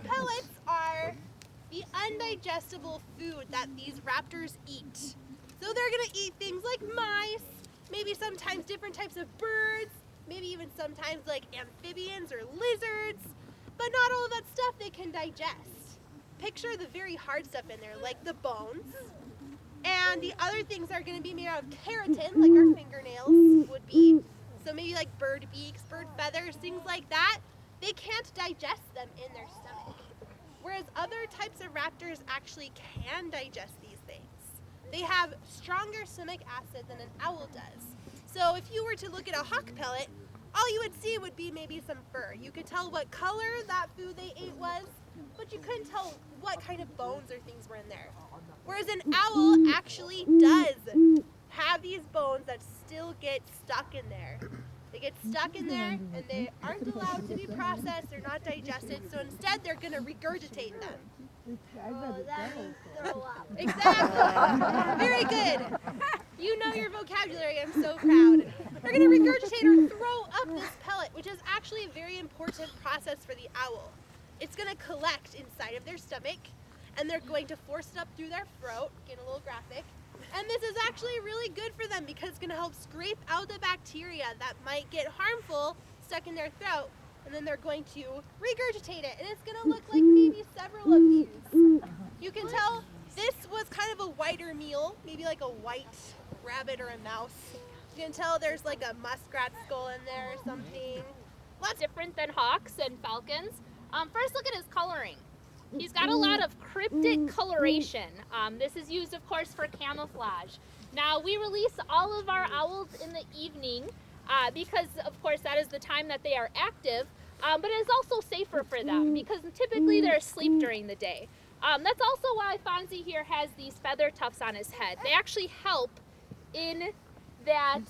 Pellets are the undigestible food that these raptors eat. So they're gonna eat things like mice, maybe sometimes different types of birds, maybe even sometimes like amphibians or lizards, but not all of that stuff they can digest. Picture the very hard stuff in there, like the bones. And the other things are gonna be made out of keratin, like our fingernails would be. So maybe like bird beaks, bird feathers, things like that. They can't digest them in their stomach. Whereas other types of raptors actually can digest these things. They have stronger stomach acid than an owl does. So if you were to look at a hawk pellet, all you would see would be maybe some fur. You could tell what color that food they ate was, but you couldn't tell what kind of bones or things were in there. Whereas an owl actually does have these bones that still get stuck in there. They get stuck in there and they aren't allowed to be processed, they're not digested, so instead they're going to regurgitate them. Oh, that means throw up. Exactly. Very good. You know your vocabulary, I'm so proud. They're going to regurgitate or throw up this pellet, which is actually a very important process for the owl. It's going to collect inside of their stomach, and they're going to force it up through their throat, getting a little graphic. And this is actually really good for them because it's going to help scrape out the bacteria that might get harmful stuck in their throat, and then they're going to regurgitate it, and it's going to look like maybe several of these. You can tell this was kind of a whiter meal, maybe like a white rabbit or a mouse. You can tell there's like a muskrat skull in there or something. Lots different than hawks and falcons. First, look at his coloring. He's got a lot of cryptic coloration. This is used, of course, for camouflage. Now, we release all of our owls in the evening because, of course, that is the time that they are active, but it is also safer for them because typically they're asleep during the day. That's also why Fonzie here has these feather tufts on his head. They actually help in that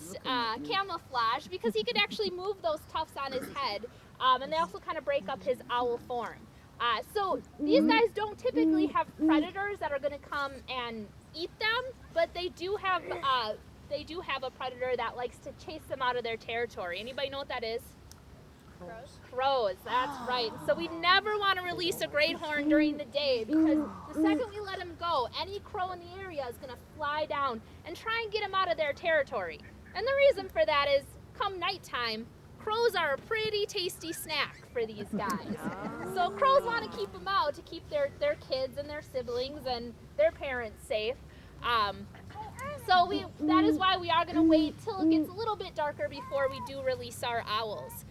camouflage because he could actually move those tufts on his head, and they also kind of break up his owl form. So these guys don't typically have predators that are going to come and eat them, but they do have a predator that likes to chase them out of their territory. Anybody know what that is? Crows. Crows, that's right. So we never want to release a great horn during the day because the second we let him go, any crow in the area is going to fly down and try and get him out of their territory. And the reason for that is come nighttime, crows are a pretty tasty snack for these guys. So crows want to keep them out to keep their kids and their siblings and their parents safe. So that is why we are going to wait till it gets a little bit darker before we do release our owls.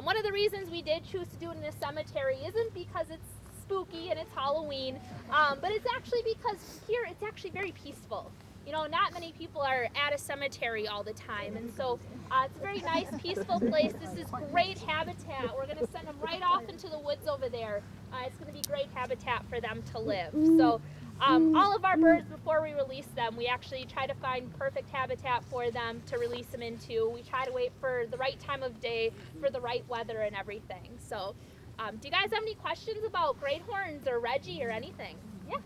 One of the reasons we did choose to do it in a cemetery isn't because it's spooky and it's Halloween, but it's actually because here it's actually very peaceful. You know, not many people are at a cemetery all the time, and so it's a very nice, peaceful place. This is great habitat. We're going to send them right off into the woods over there. It's going to be great habitat for them to live. So all of our birds, before we release them, we actually try to find perfect habitat for them to release them into. We try to wait for the right time of day, for the right weather and everything. So do you guys have any questions about great horns or REGI or anything? Yeah.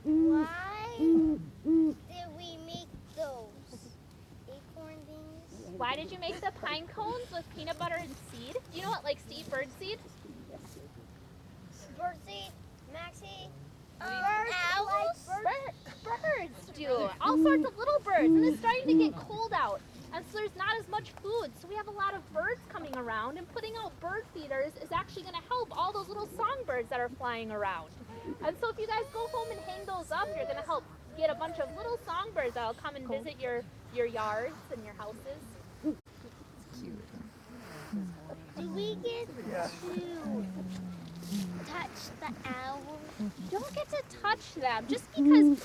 Why did we make those acorn things? Why did you make the pine cones with peanut butter and seed? Do you know what, like bird seed? Birdseed, Maxie, Owls? Birds do. All sorts of little birds. And it's starting to get cold out. And so there's not as much food. So we have a lot of birds coming around. And putting out bird feeders is actually going to help all those little songbirds that are flying around. And so if you guys go home and hang those up, you're going to help get a bunch of little songbirds that will come and visit your yards and your houses. do we get to touch the owls? You don't get to touch them just because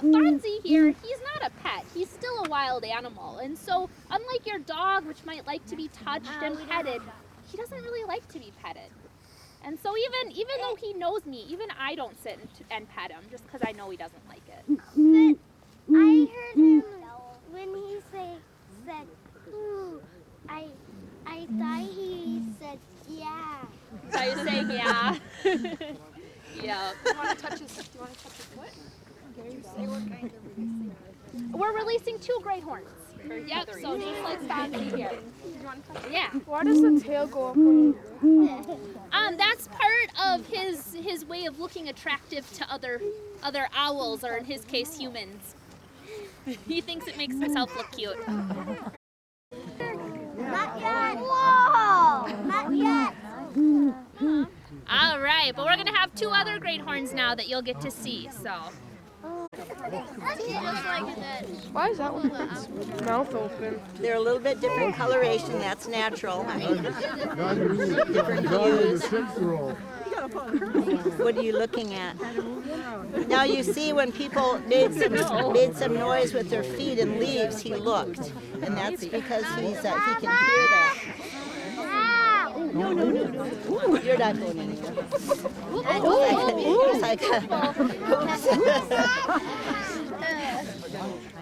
Fonzie here, he's not a pet. He's still a wild animal. And so unlike your dog, which might like to be touched and petted, he doesn't really like to be petted. And so even though he knows me, even I don't sit and pet him just because I know he doesn't like it. But I heard him when he said, ooh, I thought he said, yeah. So you're saying yeah. Yeah. Do you want to touch his foot? Say what kind of releasing? We're releasing 2 great horns. Yep, so just like Foxy here. Yeah. Why does the tail go up when That's part of his way of looking attractive to other owls, or in his case, humans. He thinks it makes himself look cute. Not yet. Whoa! Not yet. All right, but we're gonna have 2 other great horns now that you'll get to see. So. Why is that one with its mouth open? They're a little bit different coloration. That's natural. Different hues. What are you looking at? Now you see when people made some noise with their feet and leaves, he looked, and that's because he can hear that. No. You're not going anywhere. It's like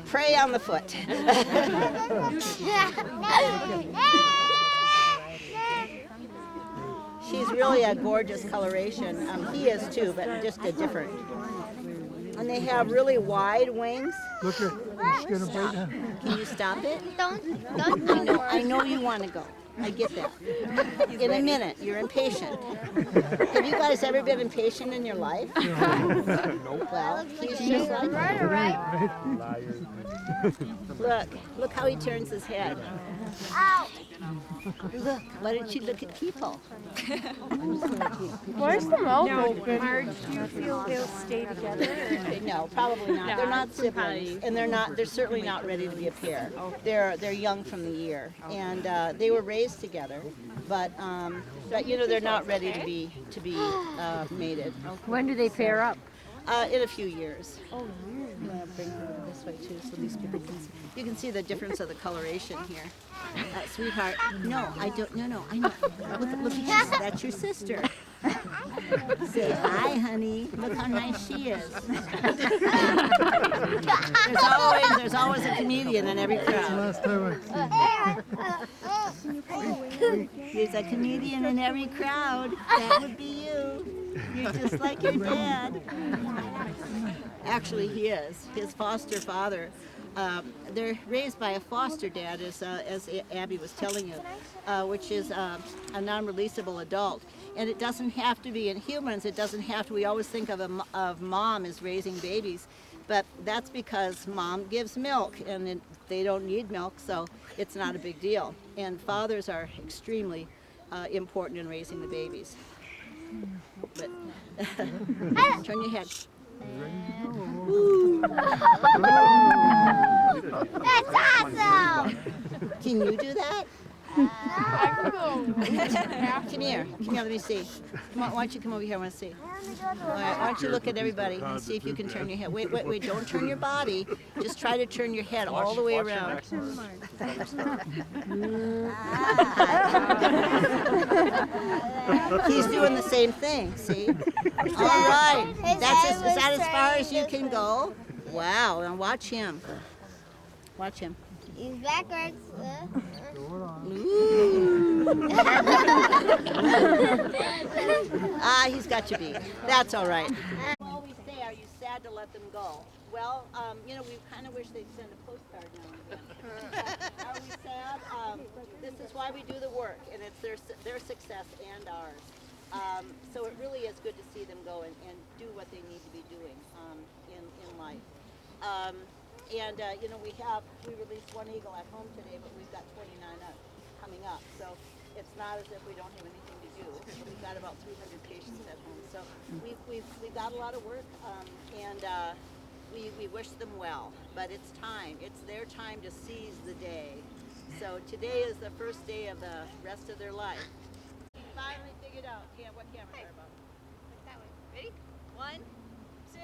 prey on the foot. She's really a gorgeous coloration. He is too, but just a different. And they have really wide wings. Look at, she's gonna bite him. Can you stop it? Don't. I know you want to go. I get that. In a minute, you're impatient. Have you guys ever been impatient in your life? Well, he's just like that. Look how he turns his head. Ow. Look, why don't you look at people? Why is the mouth open? Marge, do you feel they'll stay together? No, probably not. They're not siblings, and they're certainly not ready to be a pair. They're young from the year, and they were raised together, but you know they're not ready to be mated. When do they pair up? In a few years. Oh, I'm gonna bring her this way too, so these people can see. You can see the difference of the coloration here. Sweetheart, no, I don't. No, I know. Look at you. That's your sister. Say hi, honey. Look how nice she is. There's always a comedian in every crowd. Last time There's a comedian in every crowd. That would be you. You're just like your dad. Actually, he is. His foster father. They're raised by a foster dad, as Abby was telling you, which is a non-releasable adult. And it doesn't have to be in humans. It doesn't have to. We always think of mom as raising babies, but that's because mom gives milk, and they don't need milk, so it's not a big deal. And fathers are extremely important in raising the babies. But turn your head. That's awesome. Can you do that? Come here, let me see. Come on, why don't you come over here, I want to see. All right, why don't you look at everybody and see if you can turn your head. Wait, don't turn your body. Just try to turn your head all the way around. He's doing the same thing, see? All right, is that as far as you can go? Wow, now watch him. Watch him. He's backwards. He's got you beat. That's all right. Always say, are you sad to let them go? Well, you know, we kind of wish they'd send a postcard now and again. Are we sad? This is why we do the work, and it's their success and ours. So it really is good to see them go and do what they need to be doing in life. You know, we released one eagle at home today, but we've got 29 coming up. So it's not as if we don't have anything to do. We've got about 300 patients at home. So we've got a lot of work, we wish them well. But it's time. It's their time to seize the day. So today is the first day of the rest of their life. Finally figured out what cameras are about. That way. Ready? 1, 2.